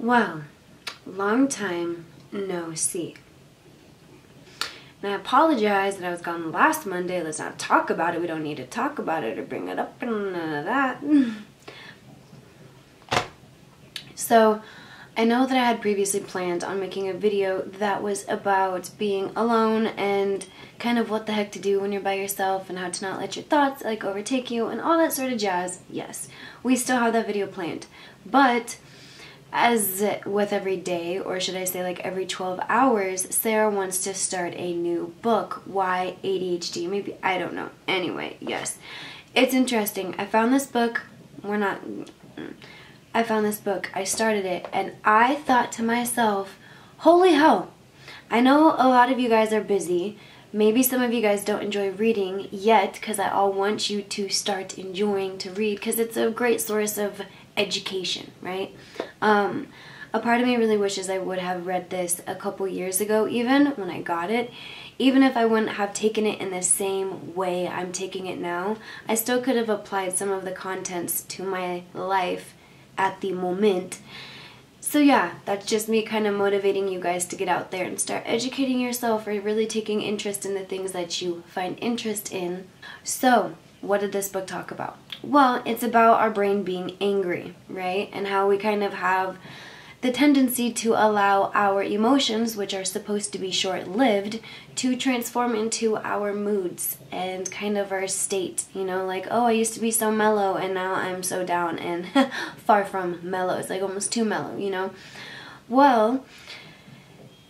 Well, long time no see. And I apologize that I was gone last Monday. Let's not talk about it. We don't need to talk about it or bring it up and none of that. So, I know that I had previously planned on making a video that was about being alone and kind of what the heck to do when you're by yourself and how to not let your thoughts like overtake you and all that sort of jazz. Yes, we still have that video planned. But as with every day, or should I say like every 12 hours, Sarah wants to start a new book. Why ADHD? Maybe, I don't know. Anyway, yes. It's interesting. I found this book. I found this book, I started it, and I thought to myself, holy hell, I know a lot of you guys are busy. Maybe some of you guys don't enjoy reading yet, because I all want you to start enjoying to read, because it's a great source of education, right? A part of me really wishes I would have read this a couple years ago, even when I got it. Even if I wouldn't have taken it in the same way I'm taking it now, I still could have applied some of the contents to my life at the moment. So yeah, that's just me kind of motivating you guys to get out there and start educating yourself or really taking interest in the things that you find interest in. So, what did this book talk about? Well, it's about our brain being angry, right? And how we kind of have the tendency to allow our emotions, which are supposed to be short-lived, to transform into our moods and kind of our state, you know, like, oh, I used to be so mellow and now I'm so down and far from mellow. It's like almost too mellow, you know? Well,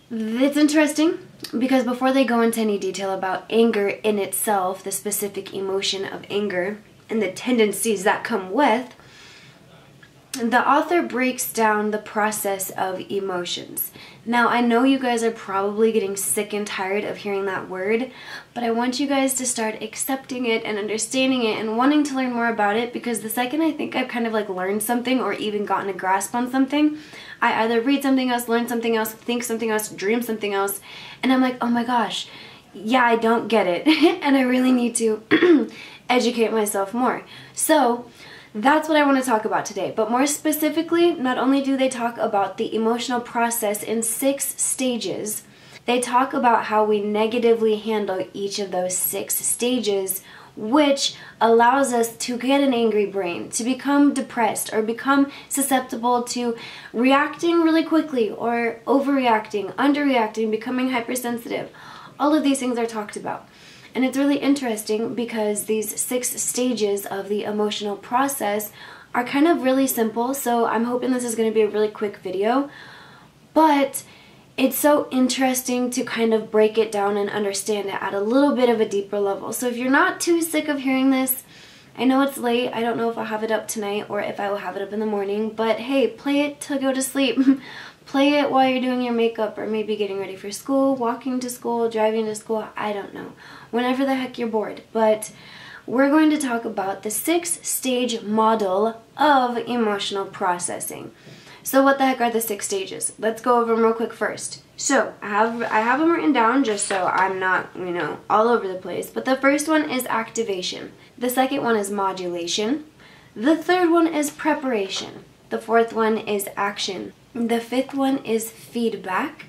it's interesting because before they go into any detail about anger in itself, the specific emotion of anger and the tendencies that come with, the author breaks down the process of emotions. Now, I know you guys are probably getting sick and tired of hearing that word, but I want you guys to start accepting it and understanding it and wanting to learn more about it, because the second I think I've kind of like learned something or even gotten a grasp on something, I either read something else, learn something else, think something else, dream something else, and I'm like, oh my gosh, yeah, I don't get it, and I really need to educate myself more. So, that's what I want to talk about today, but more specifically, not only do they talk about the emotional process in 6 stages, they talk about how we negatively handle each of those 6 stages, which allows us to get an angry brain, to become depressed, or become susceptible to reacting really quickly, or overreacting, underreacting, becoming hypersensitive. All of these things are talked about. And it's really interesting because these 6 stages of the emotional process are kind of really simple, so I'm hoping this is going to be a really quick video. But it's so interesting to kind of break it down and understand it at a little bit of a deeper level. So if you're not too sick of hearing this, I know it's late, I don't know if I'll have it up tonight or if I will have it up in the morning, but hey, play it to go to sleep. Play it while you're doing your makeup or maybe getting ready for school, walking to school, driving to school, I don't know. Whenever the heck you're bored. But we're going to talk about the 6-stage model of emotional processing. So what the heck are the 6 stages? Let's go over them real quick first. So I have them written down just so I'm not, you know, all over the place. But the first one is activation. The second one is modulation. The third one is preparation. The fourth one is action. The 5th one is feedback.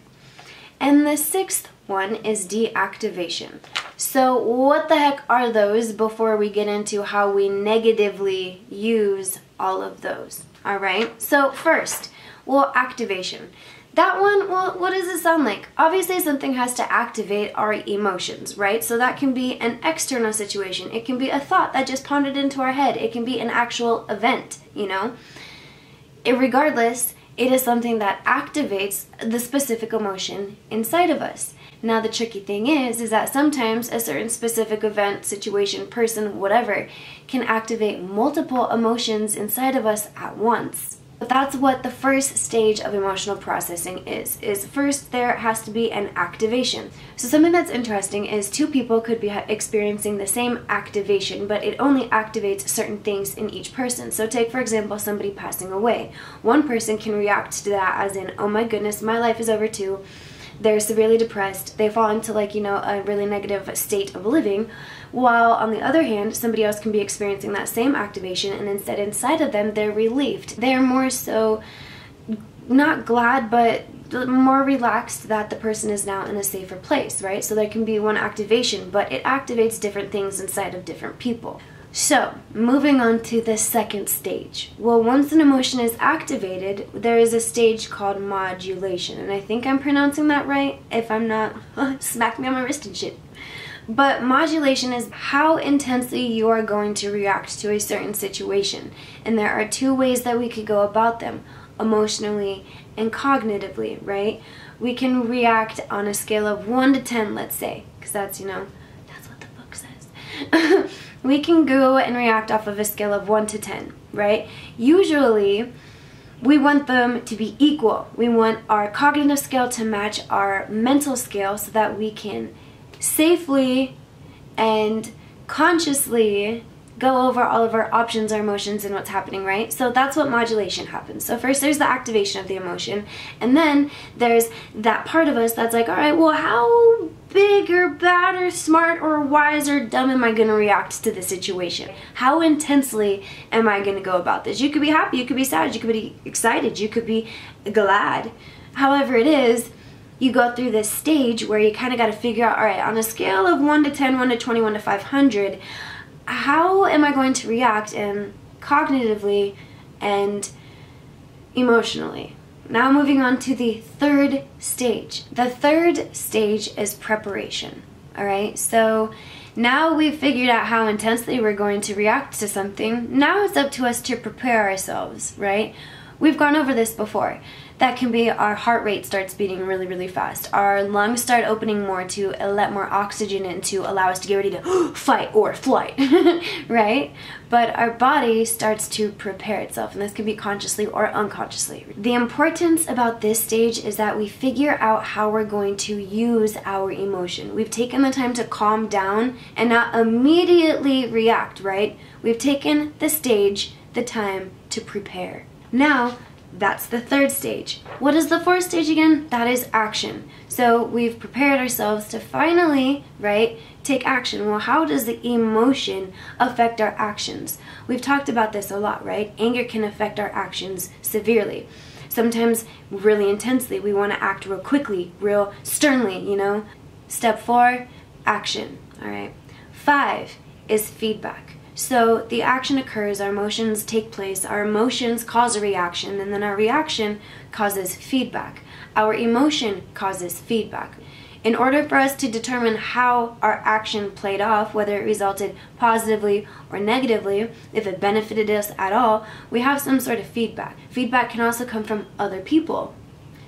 And the 6th one is deactivation. So what the heck are those before we get into how we negatively use all of those? Alright, so first, well, activation. That one, well, what does it sound like? Obviously something has to activate our emotions, right? So that can be an external situation. It can be a thought that just pondered into our head. It can be an actual event, you know? Regardless, it is something that activates the specific emotion inside of us. Now the tricky thing is that sometimes a certain specific event, situation, person, whatever, can activate multiple emotions inside of us at once. But that's what the first stage of emotional processing is first there has to be an activation. So something that's interesting is 2 people could be experiencing the same activation, but it only activates certain things in each person. So take, for example, somebody passing away. One person can react to that as in, oh my goodness, my life is over too. They're severely depressed. They fall into, like, you know, a really negative state of living. While on the other hand, somebody else can be experiencing that same activation and instead inside of them they're relieved. They're more so not glad, but more relaxed that the person is now in a safer place, right? So there can be one activation, but it activates different things inside of different people. So, moving on to the second stage. Well, once an emotion is activated, there is a stage called modulation. And I think I'm pronouncing that right. If I'm not, smack me on my wrist and shit. But modulation is how intensely you are going to react to a certain situation. And there are two ways that we could go about them, emotionally and cognitively, right? We can react on a scale of 1 to 10, let's say, because that's, that's what the book says. We can go and react off of a scale of 1 to 10, right? Usually, we want them to be equal. We want our cognitive scale to match our mental scale so that we can safely and consciously go over all of our options, our emotions, and what's happening, right? So that's what modulation happens. So first there's the activation of the emotion, and then there's that part of us that's like, all right, well, how big or bad or smart or wise or dumb am I going to react to the situation? How intensely am I going to go about this? You could be happy, you could be sad, you could be excited, you could be glad. However it is, you go through this stage where you kind of got to figure out, all right, on a scale of 1 to 10, 1 to 20, 1 to 500, how am I going to react and cognitively and emotionally? Now moving on to the third stage. The third stage is preparation, all right? So now we've figured out how intensely we're going to react to something. Now it's up to us to prepare ourselves, right? We've gone over this before. That can be our heart rate starts beating really, really fast. Our lungs start opening more to let more oxygen in to allow us to get ready to fight or flight, right? But our body starts to prepare itself, and this can be consciously or unconsciously. The importance about this stage is that we figure out how we're going to use our emotion. We've taken the time to calm down and not immediately react, right? We've taken the stage, the time to prepare. Now, that's the third stage. What is the fourth stage again? That is action. So we've prepared ourselves to finally, right, take action. Well, how does the emotion affect our actions? We've talked about this a lot, right? Anger can affect our actions severely. Sometimes really intensely. We want to act real quickly, real sternly, Step 4, action, all right? 5 is feedback. So the action occurs, our emotions take place, our emotions cause a reaction, and then our reaction causes feedback. Our emotion causes feedback. In order for us to determine how our action played off, whether it resulted positively or negatively, if it benefited us at all, we have some sort of feedback. Feedback can also come from other people.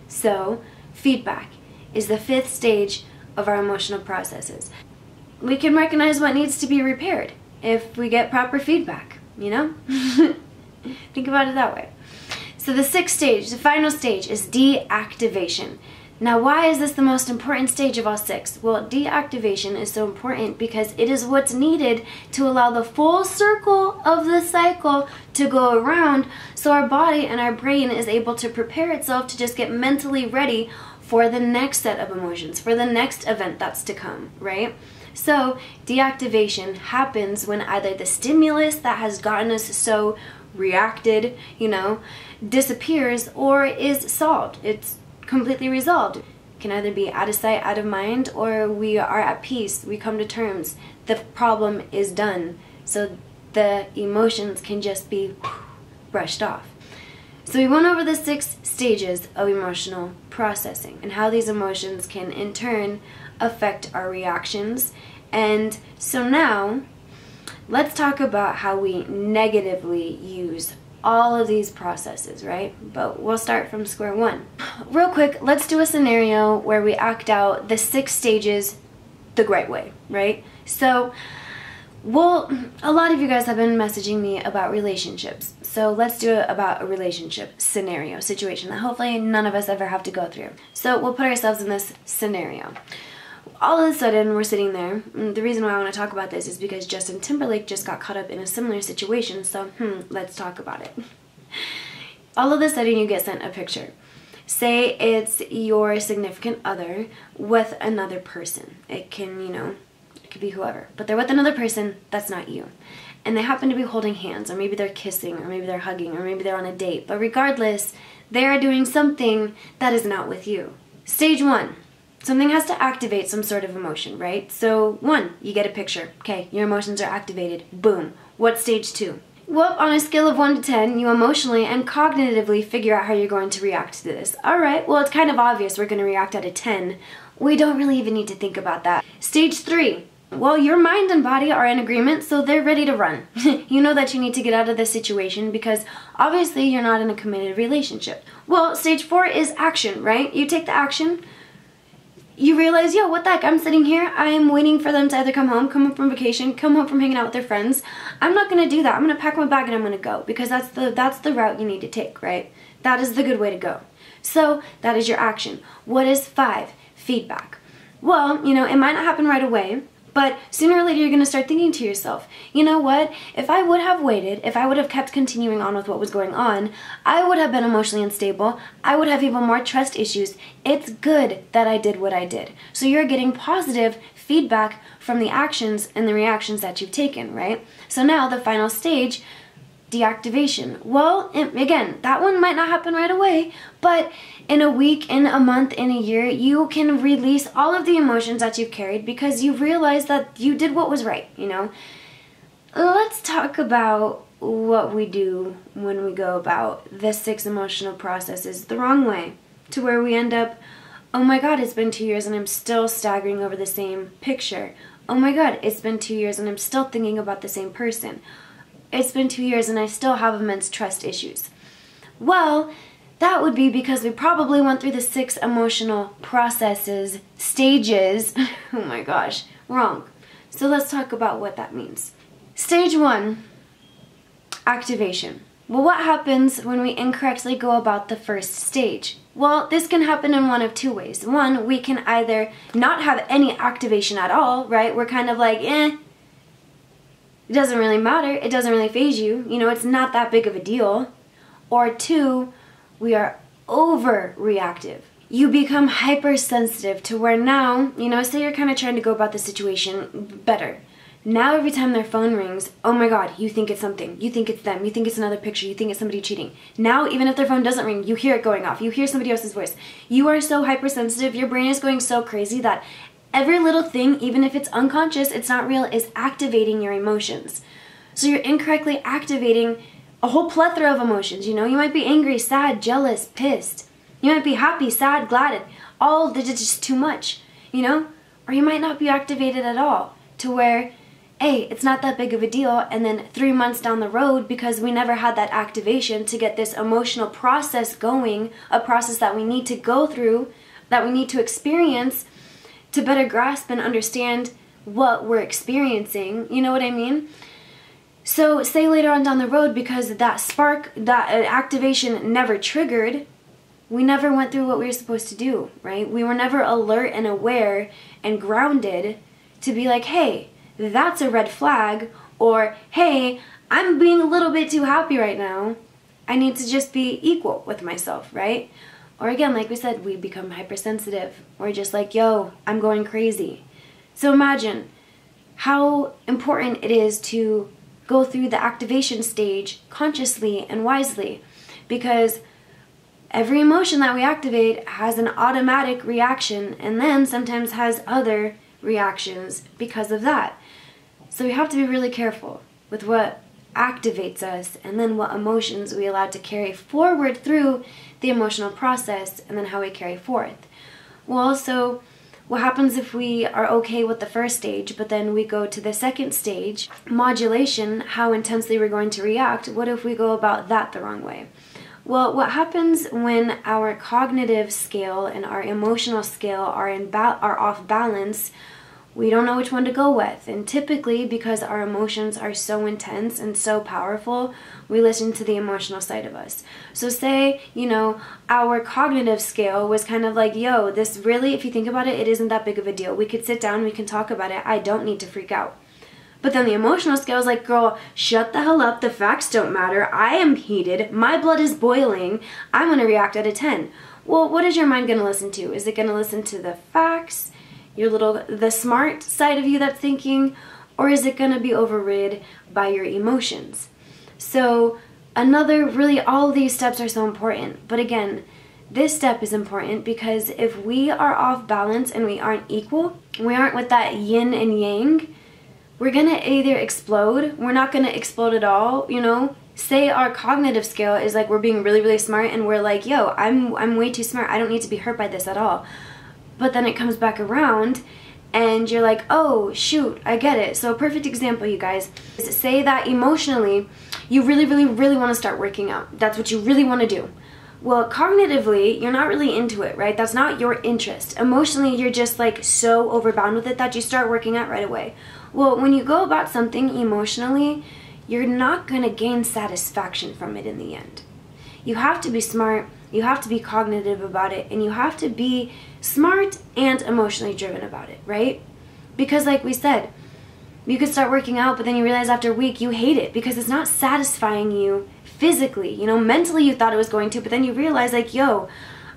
So feedback is the fifth stage of our emotional processes. We can recognize what needs to be repaired if we get proper feedback, Think about it that way. So the sixth stage, the final stage, is deactivation. Now, why is this the most important stage of all six? Well, deactivation is so important because it is what's needed to allow the full circle of the cycle to go around so our body and our brain is able to prepare itself to just get mentally ready for the next set of emotions, for the next event that's to come, right? So deactivation happens when either the stimulus that has gotten us so reacted, disappears or is solved. It's completely resolved. It can either be out of sight, out of mind, or we are at peace. We come to terms. The problem is done. So the emotions can just be brushed off. So we went over the 6 stages of emotional processing and how these emotions can in turn affect our reactions. And so now let's talk about how we negatively use all of these processes, right? But we'll start from square one. Real quick, let's do a scenario where we act out the 6 stages the right way, right? So, a lot of you guys have been messaging me about relationships. So let's do it about a relationship scenario, situation that hopefully none of us ever have to go through. So we'll put ourselves in this scenario. All of a sudden, we're sitting there. The reason why I want to talk about this is because Justin Timberlake just got caught up in a similar situation, so let's talk about it. All of a sudden, you get sent a picture. Say it's your significant other with another person. It can, it could be whoever. But they're with another person that's not you. And they happen to be holding hands, or maybe they're kissing, or maybe they're hugging, or maybe they're on a date. But regardless, They are doing something that is not with you. Stage 1. Something has to activate some sort of emotion, right? So 1, you get a picture. Okay, your emotions are activated. Boom. What's stage 2? Well, on a scale of 1 to 10, you emotionally and cognitively figure out how you're going to react to this. Alright, well, it's kind of obvious we're going to react at a 10. We don't really even need to think about that. Stage 3. Well, your mind and body are in agreement, so they're ready to run. You know that you need to get out of this situation because obviously you're not in a committed relationship. Well, stage 4 is action, right? You take the action. You realize, yo, what the heck, I'm sitting here, I'm waiting for them to either come home from vacation, come home from hanging out with their friends. I'm not going to do that. I'm going to pack my bag and I'm going to go because that's the route you need to take, right? That is the good way to go. So that is your action. What is 5? Feedback. Well, you know, it might not happen right away, but sooner or later you're going to start thinking to yourself, you know what, if I would have waited, if I would have kept continuing on with what was going on, I would have been emotionally unstable, I would have even more trust issues. It's good that I did what I did. So you're getting positive feedback from the actions and the reactions that you've taken, right? So now the final stage, deactivation. Well, again, that one might not happen right away, but in a week, in a month, in a year, you can release all of the emotions that you've carried because you've realized that you did what was right, you know? Let's talk about what we do when we go about the 6 emotional processes the wrong way, to where we end up, oh my god, it's been 2 years and I'm still staggering over the same picture. Oh my god, it's been 2 years and I'm still thinking about the same person. It's been 2 years and I still have immense trust issues. Well, that would be because we probably went through the 6 emotional processes, stages. Oh my gosh, wrong. So let's talk about what that means. Stage 1, activation. Well, what happens when we incorrectly go about the first stage? Well, this can happen in one of 2 ways. 1, we can either not have any activation at all, right? We're kind of like, it doesn't really matter, it doesn't really faze you, you know, it's not that big of a deal. Or 2, we are overreactive. You become hypersensitive to where now, you know, say you're kind of trying to go about the situation better. Now every time their phone rings, oh my god, you think it's something, you think it's them, you think it's another picture, you think it's somebody cheating. Now even if their phone doesn't ring, you hear it going off, you hear somebody else's voice. You are so hypersensitive, your brain is going so crazy that every little thing, even if it's unconscious, it's not real, is activating your emotions. So you're incorrectly activating a whole plethora of emotions, you know? You might be angry, sad, jealous, pissed. You might be happy, sad, glad, all just too much, you know? Or you might not be activated at all, to where, hey, it's not that big of a deal, and then 3 months down the road, because we never had that activation to get this emotional process going, a process that we need to go through, that we need to experience, to better grasp and understand what we're experiencing, you know what I mean? So say later on down the road, because that spark, that activation never triggered, we never went through what we were supposed to do, right? We were never alert and aware and grounded to be like, hey, that's a red flag, or hey, I'm being a little bit too happy right now. I need to just be equal with myself, right? Or again, like we said, we become hypersensitive. We're just like, yo, I'm going crazy. So imagine how important it is to go through the activation stage consciously and wisely, because every emotion that we activate has an automatic reaction and then sometimes has other reactions because of that. So we have to be really careful with what activates us and then what emotions we allow to carry forward through the emotional process and then how we carry forth. Well, so what happens if we are okay with the first stage, but then we go to the second stage, modulation, how intensely we're going to react? What if we go about that the wrong way? Well, what happens when our cognitive scale and our emotional scale are off balance? We don't know which one to go with, and typically because our emotions are so intense and so powerful, we listen to the emotional side of us. So say, you know, our cognitive scale was kind of like, yo, this really, if you think about it, it isn't that big of a deal. We could sit down, we can talk about it, I don't need to freak out. But then the emotional scale is like, girl, shut the hell up, the facts don't matter, I am heated, my blood is boiling, I'm going to react at a 10. Well, what is your mind going to listen to? Is it going to listen to the facts, the smart side of you that's thinking, or is it going to be overrid by your emotions? So all of these steps are so important. But again, this step is important because if we are off balance and we aren't equal, we aren't with that yin and yang, we're gonna either explode, we're not gonna explode at all, you know? Say our cognitive scale is like we're being really, really smart and we're like, yo, I'm way too smart, I don't need to be hurt by this at all. But then it comes back around and you're like, oh, shoot, I get it. So a perfect example, you guys, is say that emotionally, you really, really, really want to start working out. That's what you really want to do. Well, cognitively, you're not really into it, right? That's not your interest. Emotionally, you're just like so overbound with it that you start working out right away. Well, when you go about something emotionally, you're not going to gain satisfaction from it in the end. You have to be smart, you have to be cognitive about it, and you have to be smart and emotionally driven about it, right? Because like we said, you could start working out, but then you realize after a week you hate it because it's not satisfying you physically. You know, mentally you thought it was going to, but then you realize like, yo,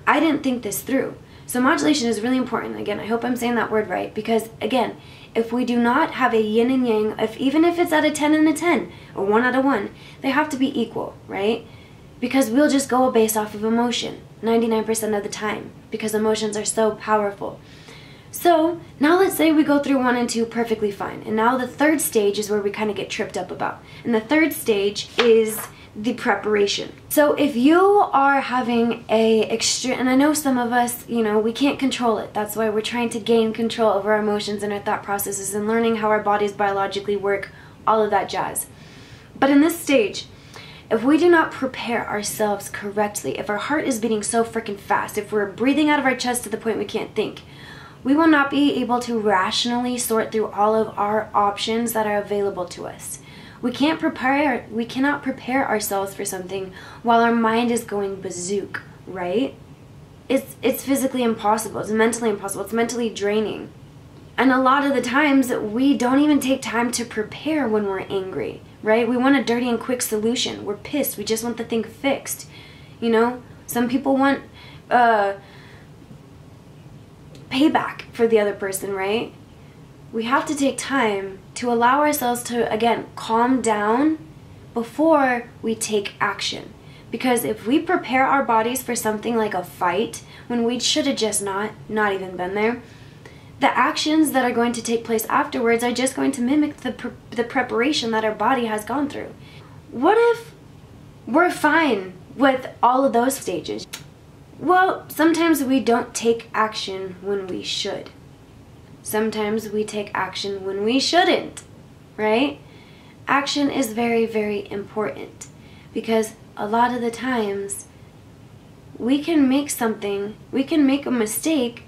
I didn't think this through. So modulation is really important. Again, I hope I'm saying that word right, because again, if we do not have a yin and yang, even if it's at a 10 and a 10, or 1 out of 1, they have to be equal, right? Because we'll just go based off of emotion 99% of the time, because emotions are so powerful. So now let's say we go through 1 and 2 perfectly fine, and now the third stage is where we kind of get tripped up about. And the third stage is the preparation. So if you are having a extreme, and I know some of us, you know, we can't control it. That's why we're trying to gain control over our emotions and our thought processes and learning how our bodies biologically work, all of that jazz. But in this stage, if we do not prepare ourselves correctly, if our heart is beating so freaking fast, if we're breathing out of our chest to the point we can't think, we will not be able to rationally sort through all of our options that are available to us. We cannot prepare ourselves for something while our mind is going bazooka, right? It's physically impossible, it's mentally impossible, it's mentally draining. And a lot of the times we don't even take time to prepare when we're angry, right? We want a dirty and quick solution. We're pissed, we just want the thing fixed. You know, some people want payback for the other person, right? We have to take time to allow ourselves to, again, calm down before we take action. Because if we prepare our bodies for something like a fight, when we should have just not even been there, the actions that are going to take place afterwards are just going to mimic the preparation that our body has gone through. What if we're fine with all of those stages? Well, sometimes we don't take action when we should. Sometimes we take action when we shouldn't, right? Action is very, very important because a lot of the times we can make a mistake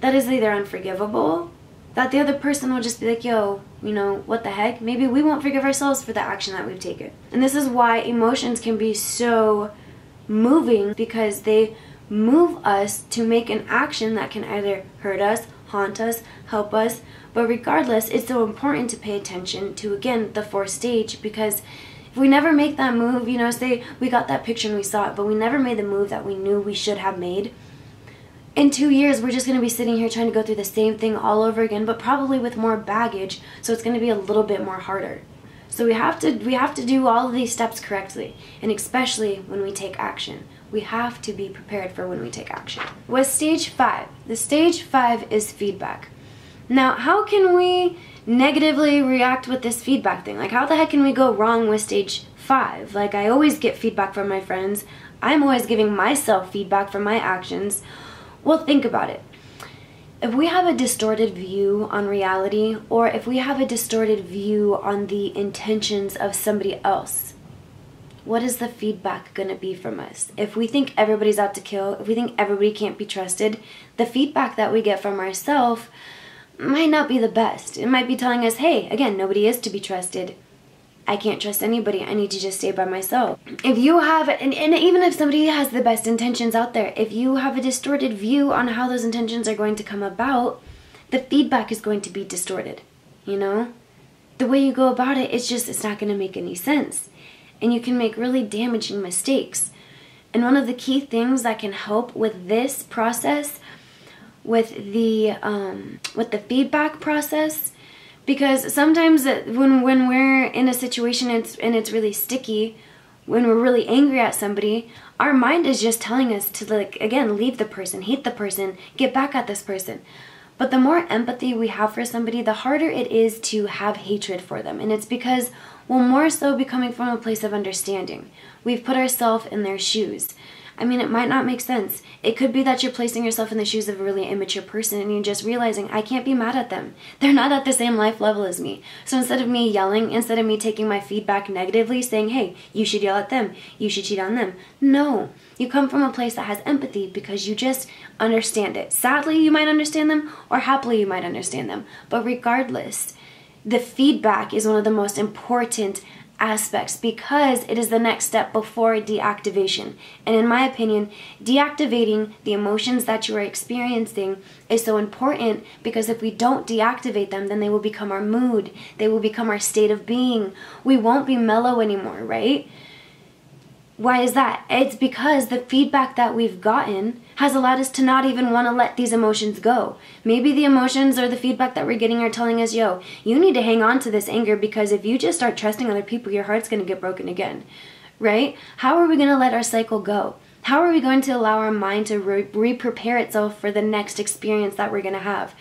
that is either unforgivable, that the other person will just be like, yo, you know, what the heck? Maybe we won't forgive ourselves for the action that we've taken. And this is why emotions can be so moving, because they move us to make an action that can either hurt us, haunt us, help us, but regardless, it's so important to pay attention to, again, the 4th stage, because if we never make that move, you know, say we got that picture and we saw it, but we never made the move that we knew we should have made, in 2 years, we're just going to be sitting here trying to go through the same thing all over again, but probably with more baggage, so it's going to be a little bit more harder. So we have to do all of these steps correctly, and especially when we take action. We have to be prepared for when we take action. With stage 5, the stage 5 is feedback. Now, how can we negatively react with this feedback thing? Like, how the heck can we go wrong with stage 5? Like, I always get feedback from my friends. I'm always giving myself feedback for my actions. Well, think about it. If we have a distorted view on reality, or if we have a distorted view on the intentions of somebody else, what is the feedback going to be from us? If we think everybody's out to kill, if we think everybody can't be trusted, the feedback that we get from ourselves might not be the best. It might be telling us, hey, again, nobody is to be trusted. I can't trust anybody. I need to just stay by myself. If you have, and even if somebody has the best intentions out there, if you have a distorted view on how those intentions are going to come about, the feedback is going to be distorted, you know? The way you go about it, it's not going to make any sense. And you can make really damaging mistakes. And one of the key things that can help with this process, with the feedback process, because sometimes when we're in a situation and it's really sticky, when we're really angry at somebody, our mind is just telling us to, like, again, leave the person, hate the person, get back at this person. But the more empathy we have for somebody, the harder it is to have hatred for them. And it's because we'll more so be coming from a place of understanding. We've put ourselves in their shoes. I mean, it might not make sense. It could be that you're placing yourself in the shoes of a really immature person and you're just realizing, I can't be mad at them. They're not at the same life level as me. So instead of me yelling, instead of me taking my feedback negatively, saying, hey, you should yell at them, you should cheat on them. No, you come from a place that has empathy because you just understand it. Sadly, you might understand them, or happily you might understand them. But regardless, the feedback is one of the most important aspects because it is the next step before deactivation. And in my opinion, deactivating the emotions that you are experiencing is so important because if we don't deactivate them, then they will become our mood. They will become our state of being. We won't be mellow anymore, right? Why is that? It's because the feedback that we've gotten has allowed us to not even want to let these emotions go. Maybe the emotions or the feedback that we're getting are telling us, yo, you need to hang on to this anger because if you just start trusting other people, your heart's going to get broken again, right? How are we going to let our cycle go? How are we going to allow our mind to re-prepare itself for the next experience that we're going to have?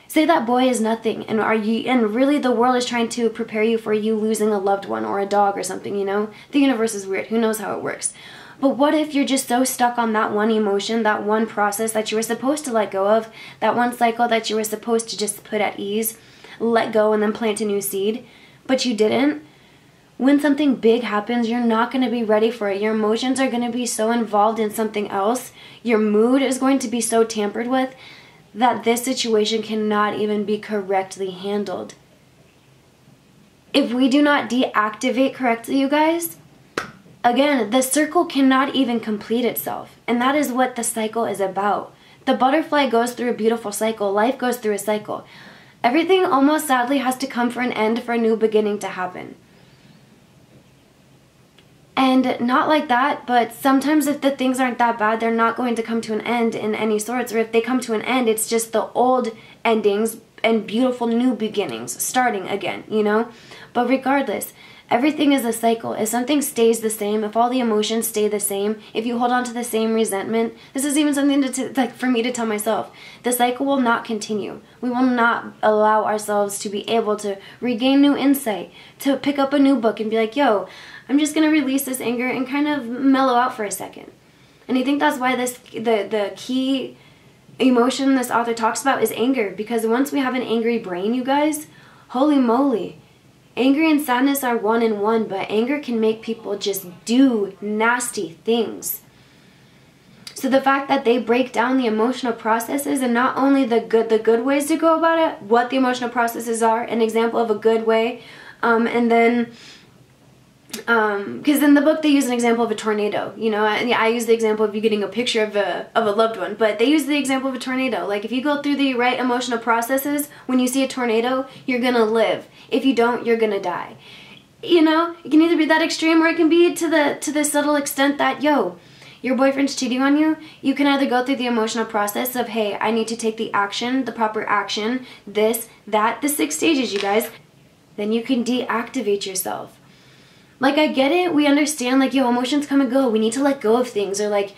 Say that boy is nothing, and really the world is trying to prepare you for you losing a loved one or a dog or something, you know? The universe is weird. Who knows how it works? But what if you're just so stuck on that one emotion, that one process that you were supposed to let go of, that one cycle that you were supposed to just put at ease, let go and then plant a new seed, but you didn't? When something big happens, you're not going to be ready for it. Your emotions are going to be so involved in something else. Your mood is going to be so tampered with that this situation cannot even be correctly handled. If we do not deactivate correctly, you guys, again, the circle cannot even complete itself. And that is what the cycle is about. The butterfly goes through a beautiful cycle. Life goes through a cycle. Everything almost sadly has to come for an end for a new beginning to happen. And not like that, but sometimes if the things aren't that bad, they're not going to come to an end in any sorts. Or if they come to an end, it's just the old endings and beautiful new beginnings starting again, you know? But regardless, everything is a cycle. If something stays the same, if all the emotions stay the same, if you hold on to the same resentment, this is even something like for me to tell myself, the cycle will not continue. We will not allow ourselves to be able to regain new insight, to pick up a new book and be like, yo, I'm just going to release this anger and kind of mellow out for a second. And I think that's why the key emotion this author talks about is anger. Because once we have an angry brain, you guys, holy moly. Anger and sadness are one in one, but anger can make people just do nasty things. So the fact that they break down the emotional processes and not only the good ways to go about it, what the emotional processes are, an example of a good way, and then because in the book they use an example of a tornado, you know. I use the example of you getting a picture of a loved one, but they use the example of a tornado. Like if you go through the right emotional processes, when you see a tornado, you're gonna live. If you don't, you're gonna die. You know, it can either be that extreme or it can be to the subtle extent that, yo, your boyfriend's cheating on you. You can either go through the emotional process of, hey, I need to take the action, the proper action, this, that, the 6 stages, you guys. Then you can deactivate yourself. Like, I get it, we understand, like, yo, emotions come and go, we need to let go of things, or like,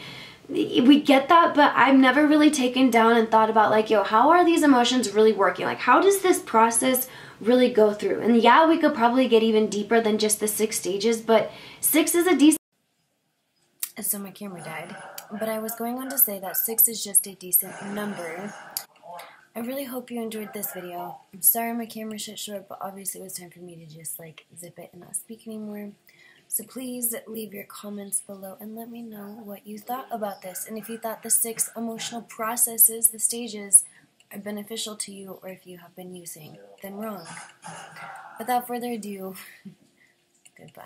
we get that, but I've never really taken down and thought about, like, yo, how are these emotions really working? Like, how does this process really go through? And yeah, we could probably get even deeper than just the 6 stages, but 6 is a decent... So my camera died, but I was going on to say that 6 is just a decent number. I really hope you enjoyed this video. I'm sorry my camera shut short, but obviously it was time for me to just like zip it and not speak anymore. So please leave your comments below and let me know what you thought about this. And if you thought the 6 emotional processes, the stages, are beneficial to you, or if you have been using them wrong. Without further ado, goodbye.